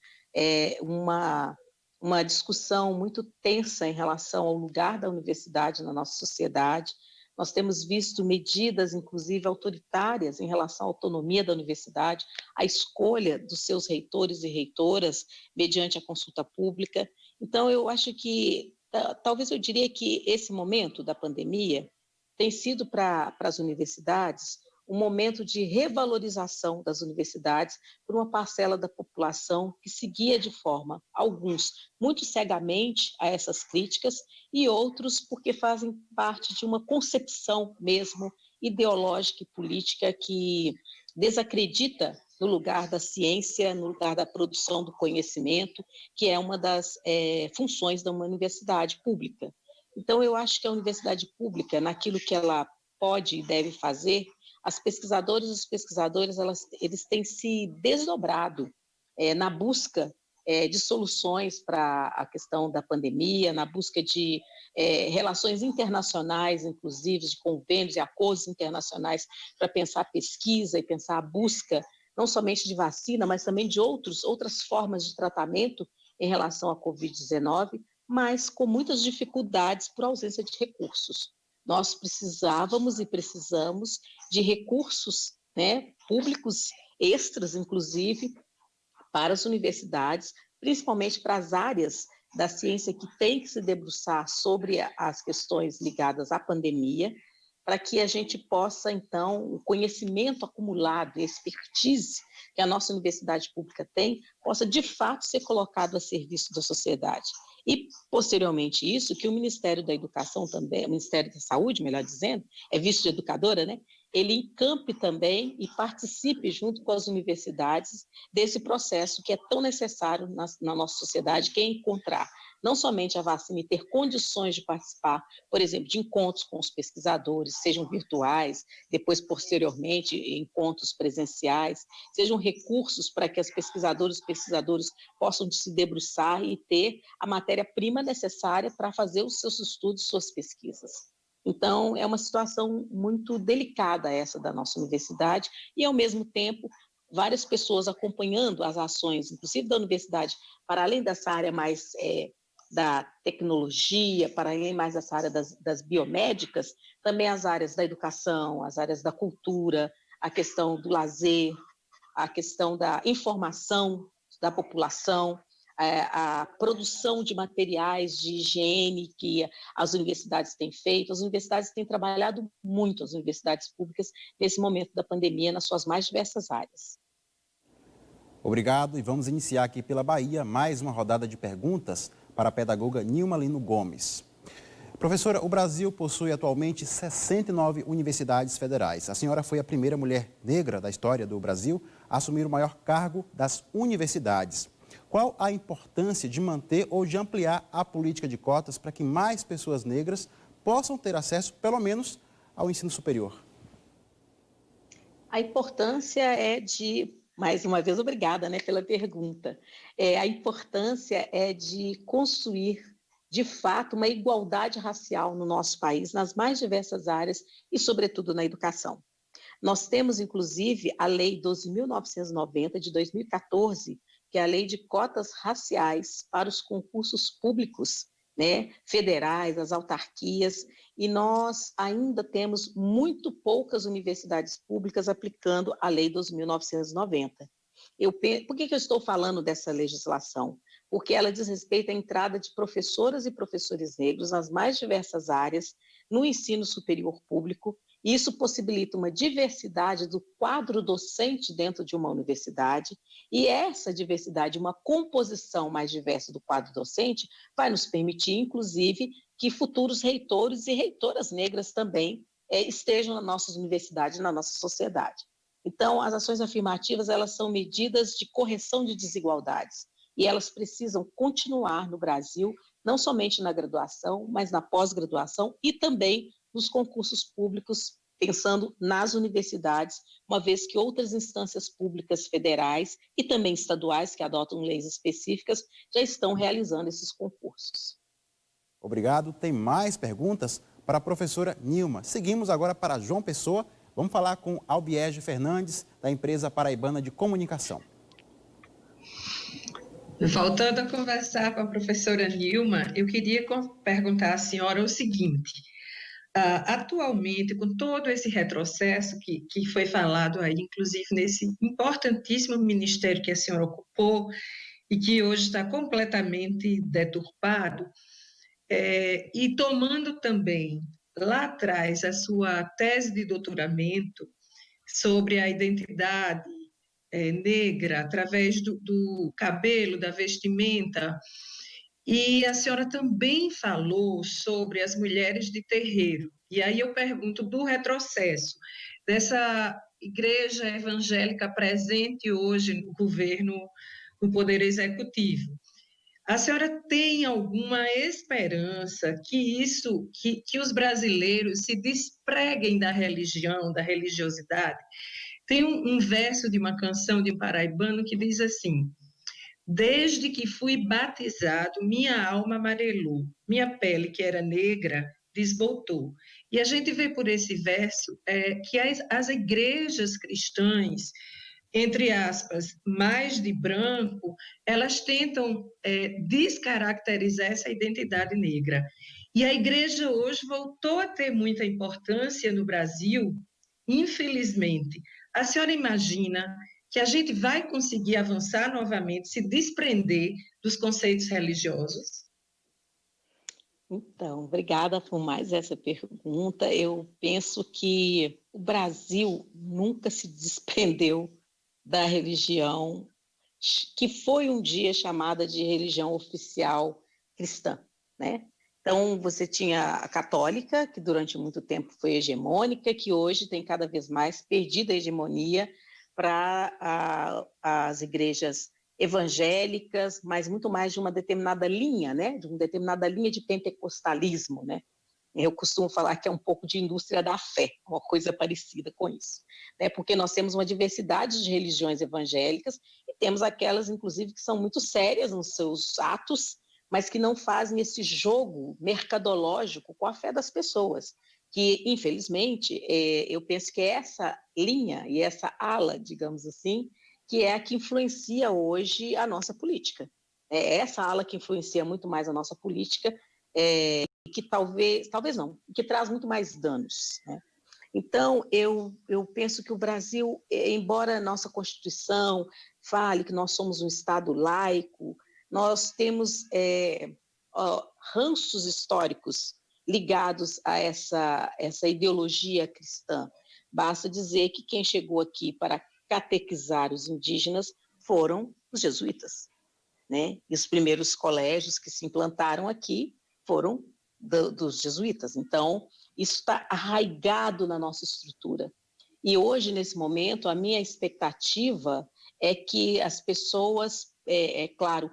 uma discussão muito tensa em relação ao lugar da universidade na nossa sociedade. Nós temos visto medidas, inclusive, autoritárias em relação à autonomia da universidade, a escolha dos seus reitores e reitoras mediante a consulta pública. Então, eu acho que, talvez eu diria que esse momento da pandemia tem sido para as universidades um momento de revalorização das universidades por uma parcela da população que seguia de forma, alguns, muito cegamente a essas críticas e outros porque fazem parte de uma concepção mesmo ideológica e política que desacredita no lugar da ciência, no lugar da produção do conhecimento, que é uma das funções de uma universidade pública. Então, eu acho que a universidade pública, naquilo que ela pode e deve fazer, as pesquisadoras e os pesquisadores, eles têm se desdobrado na busca de soluções para a questão da pandemia, na busca de relações internacionais, inclusive, de convênios e acordos internacionais para pensar pesquisa e pensar a busca, não somente de vacina, mas também de outras formas de tratamento em relação à Covid-19, mas com muitas dificuldades por ausência de recursos. Nós precisávamos e precisamos de recursos, né, públicos extras, inclusive, para as universidades, principalmente para as áreas da ciência que tem que se debruçar sobre as questões ligadas à pandemia. para que a gente possa, então, o conhecimento acumulado, a expertise que a nossa universidade pública tem, possa, de fato, ser colocado a serviço da sociedade. E, posteriormente isso, que o Ministério da Educação também, o Ministério da Saúde, melhor dizendo, é vice de educadora, né? Ele encampe também e participe junto com as universidades desse processo que é tão necessário na nossa sociedade, que é encontrar não somente a vacina e ter condições de participar, por exemplo, de encontros com os pesquisadores, sejam virtuais, depois, posteriormente, encontros presenciais, sejam recursos para que as pesquisadoras e pesquisadores possam se debruçar e ter a matéria-prima necessária para fazer os seus estudos, suas pesquisas. Então, é uma situação muito delicada essa da nossa universidade e, ao mesmo tempo, várias pessoas acompanhando as ações, inclusive da universidade, para além dessa área mais da tecnologia, para além mais dessa área das biomédicas, também as áreas da educação, as áreas da cultura, a questão do lazer, a questão da informação da população, a produção de materiais de higiene que as universidades têm feito. As universidades têm trabalhado muito, as universidades públicas, nesse momento da pandemia, nas suas mais diversas áreas. Obrigado, e vamos iniciar aqui pela Bahia mais uma rodada de perguntas para a pedagoga Nilma Lino Gomes. Professora, o Brasil possui atualmente 69 universidades federais. A senhora foi a primeira mulher negra da história do Brasil a assumir o maior cargo das universidades. Qual a importância de manter ou de ampliar a política de cotas para que mais pessoas negras possam ter acesso, pelo menos, ao ensino superior? A importância é de... Mais uma vez, obrigada, né, pela pergunta. A importância é de construir, de fato, uma igualdade racial no nosso país, nas mais diversas áreas e, sobretudo, na educação. Nós temos, inclusive, a Lei 12.990, de 2014, que é a Lei de Cotas Raciais para os concursos públicos, né, federais, as autarquias, e nós ainda temos muito poucas universidades públicas aplicando a Lei 12.990. Por que eu estou falando dessa legislação? Porque ela diz respeito à entrada de professoras e professores negros nas mais diversas áreas no ensino superior público, e isso possibilita uma diversidade do quadro docente dentro de uma universidade, e essa diversidade, uma composição mais diversa do quadro docente, vai nos permitir, inclusive, que futuros reitores e reitoras negras também estejam nas nossas universidades, na nossa sociedade. Então, as ações afirmativas, elas são medidas de correção de desigualdades, e elas precisam continuar no Brasil, não somente na graduação, mas na pós-graduação e também nos concursos públicos, pensando nas universidades, uma vez que outras instâncias públicas federais e também estaduais, que adotam leis específicas, já estão realizando esses concursos. Obrigado. Tem mais perguntas para a professora Nilma. Seguimos agora para João Pessoa. Vamos falar com Albiege Fernandes, da empresa paraibana de comunicação. Voltando a conversar com a professora Nilma, eu queria perguntar à senhora o seguinte: atualmente, com todo esse retrocesso que foi falado aí, inclusive nesse importantíssimo ministério que a senhora ocupou e que hoje está completamente deturpado, e tomando também lá atrás a sua tese de doutoramento sobre a identidade negra através do cabelo, da vestimenta, e a senhora também falou sobre as mulheres de terreiro. E aí eu pergunto do retrocesso dessa igreja evangélica presente hoje no governo, no Poder Executivo. A senhora tem alguma esperança que os brasileiros se despreguem da religião, da religiosidade? Tem um verso de uma canção de um paraibano que diz assim: desde que fui batizado, minha alma amarelou, minha pele, que era negra, desbotou. E a gente vê por esse verso que as igrejas cristãs, entre aspas, mais de branco, elas tentam descaracterizar essa identidade negra. E a igreja hoje voltou a ter muita importância no Brasil, infelizmente. A senhora imagina que a gente vai conseguir avançar novamente, se desprender dos conceitos religiosos? Então, obrigada por mais essa pergunta. Eu penso que o Brasil nunca se desprendeu da religião que foi um dia chamada de religião oficial cristã, né? Então, você tinha a católica, que durante muito tempo foi hegemônica, que hoje tem cada vez mais perdido a hegemonia para as igrejas evangélicas, mas muito mais de uma determinada linha, né? De uma determinada linha de pentecostalismo, né? Eu costumo falar que é um pouco de indústria da fé, uma coisa parecida com isso, né? Porque nós temos uma diversidade de religiões evangélicas e temos aquelas, inclusive, que são muito sérias nos seus atos, mas que não fazem esse jogo mercadológico com a fé das pessoas, que, infelizmente, eu penso que é essa linha e essa ala, digamos assim, que é a que influencia hoje a nossa política. É essa ala que influencia muito mais a nossa política, que talvez não, que traz muito mais danos, né? Então, eu penso que o Brasil, embora a nossa Constituição fale que nós somos um Estado laico, nós temos ranços históricos ligados a essa ideologia cristã. Basta dizer que quem chegou aqui para catequizar os indígenas foram os jesuítas, né? E os primeiros colégios que se implantaram aqui foram dos jesuítas. Então, isso está arraigado na nossa estrutura. E hoje, nesse momento, a minha expectativa é que as pessoas, claro,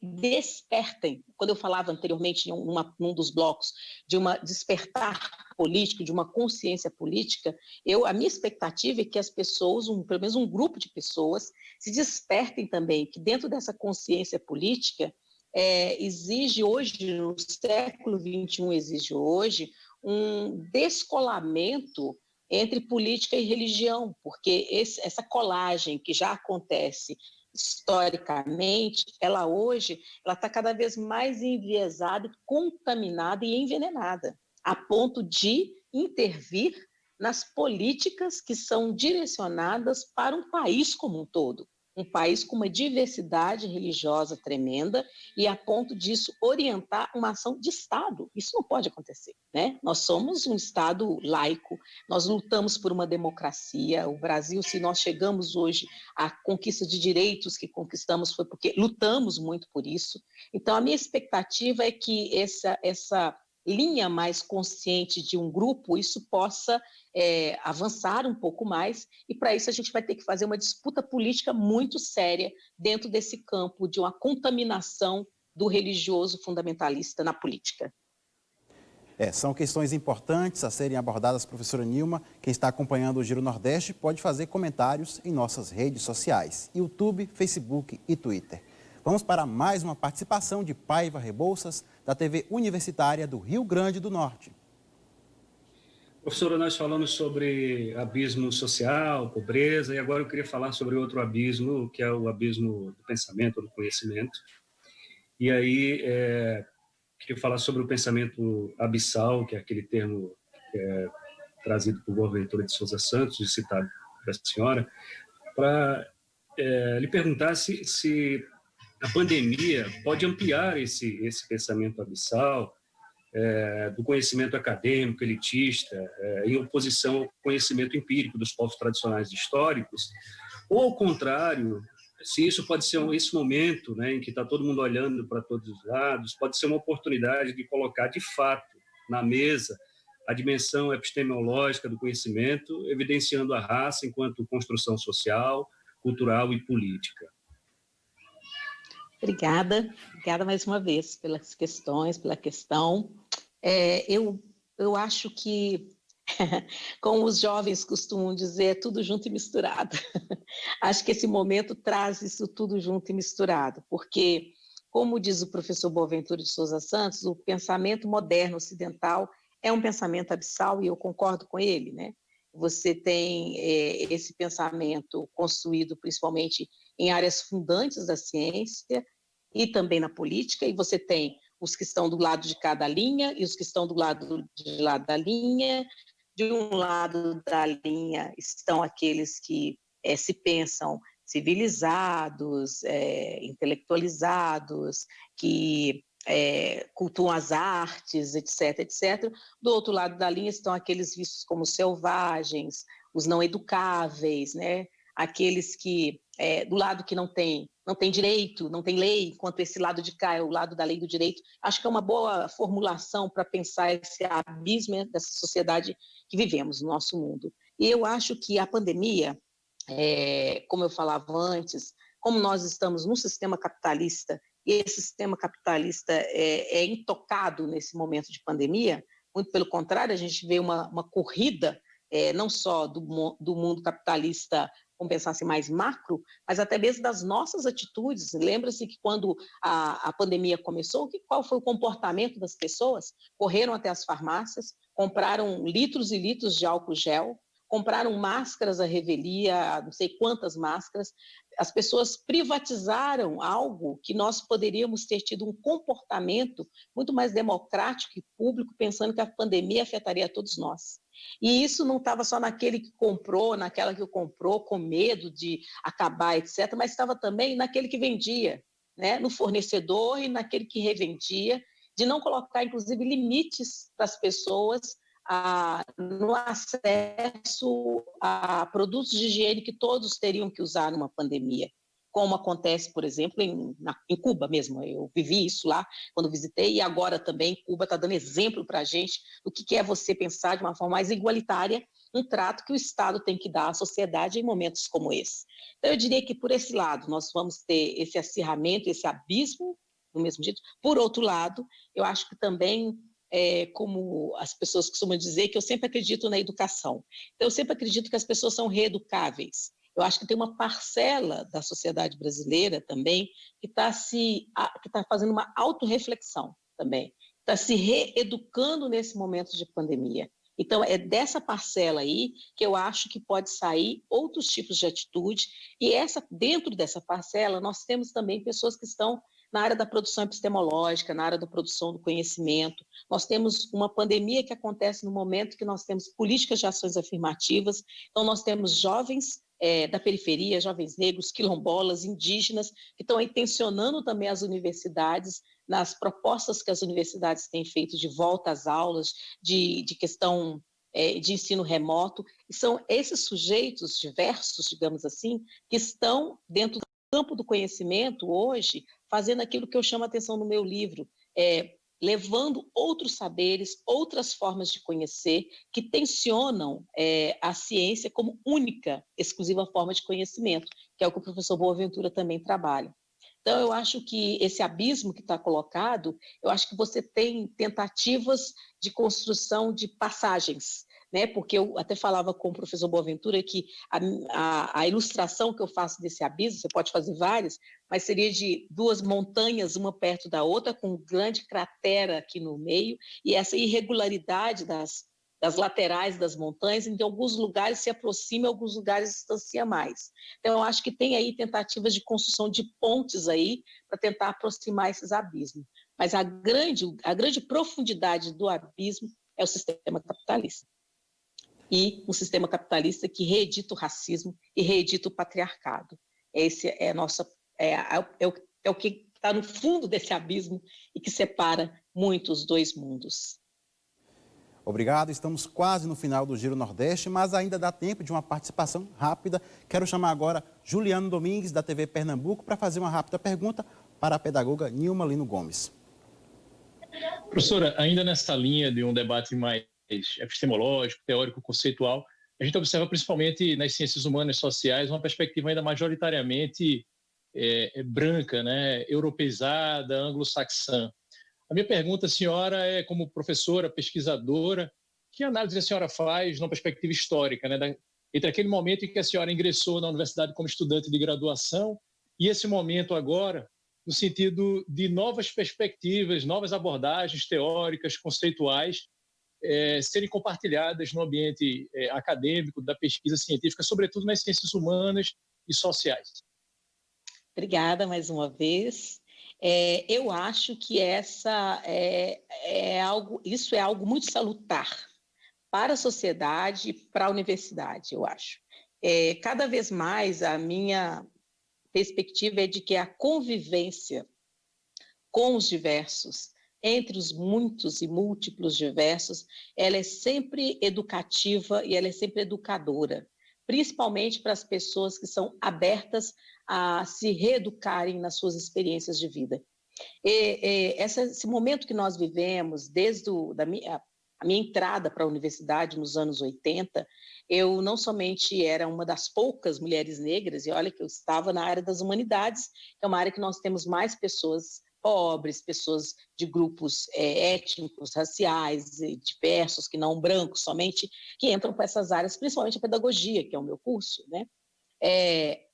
despertem. Quando eu falava anteriormente num dos blocos de uma despertar político, de uma consciência política, a minha expectativa é que as pessoas, pelo menos um grupo de pessoas, se despertem também, que dentro dessa consciência política exige hoje, no século XXI, exige hoje um descolamento entre política e religião, porque essa colagem que já acontece historicamente, ela hoje está cada vez mais enviesada, contaminada e envenenada, a ponto de intervir nas políticas que são direcionadas para um país como um todo. Um país com uma diversidade religiosa tremenda e a ponto disso orientar uma ação de Estado. Isso não pode acontecer, né? Nós somos um Estado laico, nós lutamos por uma democracia. O Brasil, se nós chegamos hoje à conquista de direitos que conquistamos, foi porque lutamos muito por isso. Então, a minha expectativa é que essa linha mais consciente de um grupo, isso possa avançar um pouco mais, e para isso a gente vai ter que fazer uma disputa política muito séria dentro desse campo de uma contaminação do religioso fundamentalista na política. São questões importantes a serem abordadas, professora Nilma. Quem está acompanhando o Giro Nordeste pode fazer comentários em nossas redes sociais, YouTube, Facebook e Twitter. Vamos para mais uma participação de Paiva Rebouças, da TV Universitária do Rio Grande do Norte. Professora, nós falamos sobre abismo social, pobreza, e agora eu queria falar sobre outro abismo, que é o abismo do pensamento, do conhecimento. E aí, queria falar sobre o pensamento abissal, que é aquele termo que é trazido por Boaventura de Souza Santos, e citado pela senhora, para lhe perguntar se a pandemia pode ampliar esse pensamento abissal, do conhecimento acadêmico, elitista, em oposição ao conhecimento empírico dos povos tradicionais históricos, ou ao contrário, se isso pode ser esse momento, né, em que está todo mundo olhando para todos os lados, pode ser uma oportunidade de colocar de fato na mesa a dimensão epistemológica do conhecimento, evidenciando a raça enquanto construção social, cultural e política. Obrigada mais uma vez pelas questões, pela questão. Eu acho que, como os jovens costumam dizer, é tudo junto e misturado. Acho que esse momento traz isso tudo junto e misturado, porque, como diz o professor Boaventura de Souza Santos, o pensamento moderno ocidental é um pensamento abissal, e eu concordo com ele, né? Você tem esse pensamento construído principalmente em áreas fundantes da ciência e também na política, e você tem os que estão do lado de cada linha e os que estão do lado de lá da linha. De um lado da linha estão aqueles que se pensam civilizados, intelectualizados, que cultuam as artes, etc, etc. Do outro lado da linha estão aqueles vistos como selvagens, os não educáveis, né? Aqueles que, do lado que não tem direito, não tem lei, enquanto esse lado de cá é o lado da lei do direito. Acho que é uma boa formulação para pensar esse abismo dessa sociedade que vivemos no nosso mundo. E eu acho que a pandemia, como eu falava antes, como nós estamos num sistema capitalista, e esse sistema capitalista é intocado nesse momento de pandemia, muito pelo contrário, a gente vê uma corrida, não só do mundo capitalista, vamos pensar assim, mais macro, mas até mesmo das nossas atitudes. Lembra-se que quando a pandemia começou, qual foi o comportamento das pessoas? Correram até as farmácias, compraram litros e litros de álcool gel, compraram máscaras à revelia, não sei quantas máscaras. As pessoas privatizaram algo que nós poderíamos ter tido um comportamento muito mais democrático e público, pensando que a pandemia afetaria a todos nós. E isso não estava só naquele que comprou, naquela que comprou com medo de acabar, etc., mas estava também naquele que vendia, né? No fornecedor e naquele que revendia, de não colocar, inclusive, limites para as pessoas no acesso a produtos de higiene que todos teriam que usar numa pandemia, como acontece, por exemplo, em Cuba mesmo. Eu vivi isso lá quando visitei, e agora também Cuba está dando exemplo para a gente do que é você pensar de uma forma mais igualitária um trato que o Estado tem que dar à sociedade em momentos como esse. Então, eu diria que, por esse lado, nós vamos ter esse acirramento, esse abismo, do mesmo jeito. Por outro lado, eu acho que também, como as pessoas costumam dizer, que eu sempre acredito na educação. Então, eu sempre acredito que as pessoas são reeducáveis. Eu acho que tem uma parcela da sociedade brasileira também que está fazendo uma autorreflexão também, está se reeducando nesse momento de pandemia. Então, é dessa parcela aí que eu acho que pode sair outros tipos de atitude, e dentro dessa parcela nós temos também pessoas que estão na área da produção epistemológica, na área da produção do conhecimento. Nós temos uma pandemia que acontece no momento que nós temos políticas de ações afirmativas, então nós temos jovens da periferia, jovens negros, quilombolas, indígenas, que estão aí tensionando também as universidades nas propostas que as universidades têm feito de volta às aulas, de questão de ensino remoto, e são esses sujeitos diversos, digamos assim, que estão dentro do campo do conhecimento hoje, fazendo aquilo que eu chamo a atenção no meu livro, levando outros saberes, outras formas de conhecer, que tensionam a ciência como única, exclusiva forma de conhecimento, que é o que o professor Boaventura também trabalha. Então, eu acho que esse abismo que está colocado, eu acho que você tem tentativas de construção de passagens, né? Porque eu até falava com o professor Boaventura que a ilustração que eu faço desse abismo, você pode fazer várias, mas seria de duas montanhas, uma perto da outra, com um grande cratera aqui no meio, e essa irregularidade das laterais das montanhas, em alguns lugares se aproxima, em alguns lugares distancia mais. Então, eu acho que tem aí tentativas de construção de pontes aí para tentar aproximar esses abismos. Mas a grande profundidade do abismo é o sistema capitalista. E um sistema capitalista que reedita o racismo e reedita o patriarcado. Esse é o que está no fundo desse abismo e que separa muito os dois mundos. Obrigado, estamos quase no final do Giro Nordeste, mas ainda dá tempo de uma participação rápida. Quero chamar agora Juliano Domingues, da TV Pernambuco, para fazer uma rápida pergunta para a pedagoga Nilma Lino Gomes. Professora, ainda nessa linha de um debate mais epistemológico, teórico, conceitual, a gente observa principalmente nas ciências humanas e sociais uma perspectiva ainda majoritariamente branca, né, europeizada, anglo-saxã. A minha pergunta, senhora, é como professora, pesquisadora, que análise a senhora faz numa perspectiva histórica, né, entre aquele momento em que a senhora ingressou na universidade como estudante de graduação e esse momento agora, no sentido de novas perspectivas, novas abordagens teóricas, conceituais, serem compartilhadas no ambiente acadêmico, da pesquisa científica, sobretudo nas ciências humanas e sociais. Obrigada mais uma vez. Eu acho que isso é algo muito salutar para a sociedade e para a universidade, eu acho. Cada vez mais a minha perspectiva é de que a convivência com os diversos, entre os muitos e múltiplos diversos, ela é sempre educativa e ela é sempre educadora, principalmente para as pessoas que são abertas a se reeducarem nas suas experiências de vida. Esse momento que nós vivemos, desde a minha entrada para a universidade nos anos 80, eu não somente era uma das poucas mulheres negras, e olha que eu estava na área das humanidades, que é uma área que nós temos mais pessoas pobres, pessoas de grupos étnicos, raciais, diversos, que não brancos somente, que entram para essas áreas, principalmente a pedagogia, que é o meu curso, né?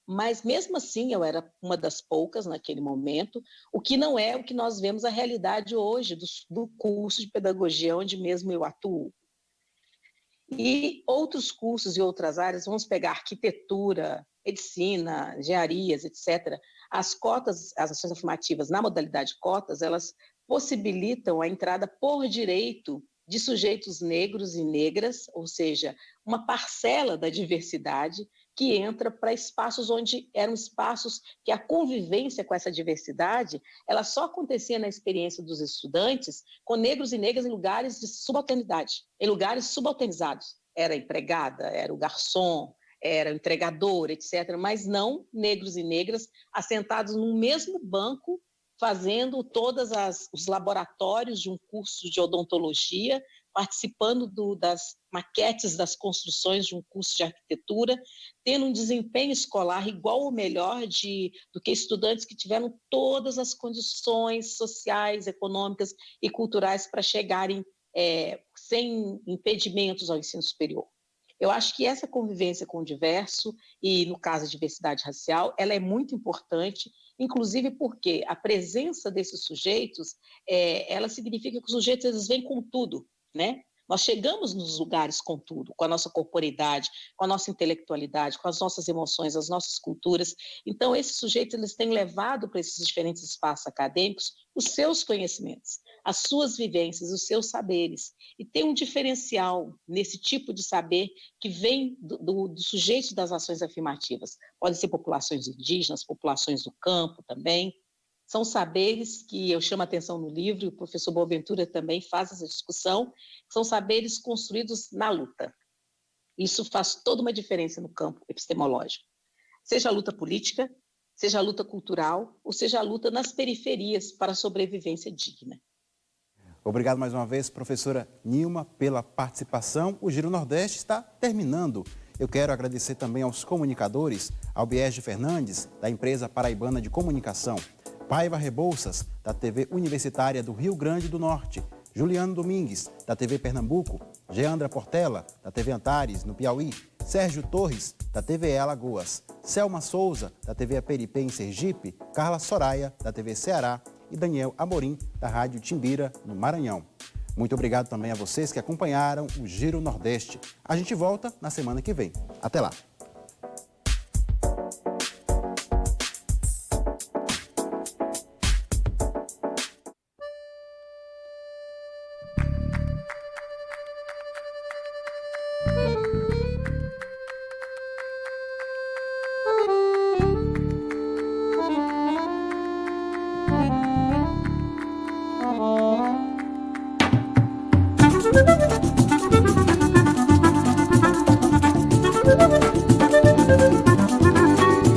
Mas mesmo assim eu era uma das poucas naquele momento, o que não é o que nós vemos a realidade hoje do curso de pedagogia, onde mesmo eu atuo. E outros cursos e outras áreas, vamos pegar arquitetura, medicina, engenharias, etc. As cotas, as ações afirmativas na modalidade cotas, elas possibilitam a entrada por direito de sujeitos negros e negras, ou seja, uma parcela da diversidade que entra para espaços onde eram espaços que a convivência com essa diversidade, ela só acontecia na experiência dos estudantes com negros e negras em lugares de subalternidade, em lugares subalternizados. Era a empregada, era o garçom, era o entregador, etc., mas não negros e negras assentados no mesmo banco, fazendo todos os laboratórios de um curso de odontologia, participando das maquetes das construções de um curso de arquitetura, tendo um desempenho escolar igual ou melhor do que estudantes que tiveram todas as condições sociais, econômicas e culturais para chegarem sem impedimentos ao ensino superior. Eu acho que essa convivência com o diverso, e no caso a diversidade racial, ela é muito importante, inclusive porque a presença desses sujeitos, ela significa que os sujeitos eles vêm com tudo, né? Nós chegamos nos lugares com tudo, com a nossa corporeidade, com a nossa intelectualidade, com as nossas emoções, as nossas culturas. Então, esses sujeitos eles têm levado para esses diferentes espaços acadêmicos os seus conhecimentos, as suas vivências, os seus saberes. E tem um diferencial nesse tipo de saber que vem do sujeito das ações afirmativas. Podem ser populações indígenas, populações do campo também. São saberes que eu chamo a atenção no livro, e o professor Boaventura também faz essa discussão, são saberes construídos na luta. Isso faz toda uma diferença no campo epistemológico. Seja a luta política, seja a luta cultural, ou seja a luta nas periferias para a sobrevivência digna. Obrigado mais uma vez, professora Nilma, pela participação. O Giro Nordeste está terminando. Eu quero agradecer também aos comunicadores, Albiege Fernandes, da empresa Paraibana de Comunicação, Paiva Rebouças, da TV Universitária do Rio Grande do Norte, Juliano Domingues, da TV Pernambuco, Geandra Portela, da TV Antares, no Piauí, Sérgio Torres, da TVE Alagoas, Selma Souza, da TV Aperipê, em Sergipe, Carla Soraya, da TV Ceará e Daniel Amorim, da Rádio Timbira, no Maranhão. Muito obrigado também a vocês que acompanharam o Giro Nordeste. A gente volta na semana que vem. Até lá!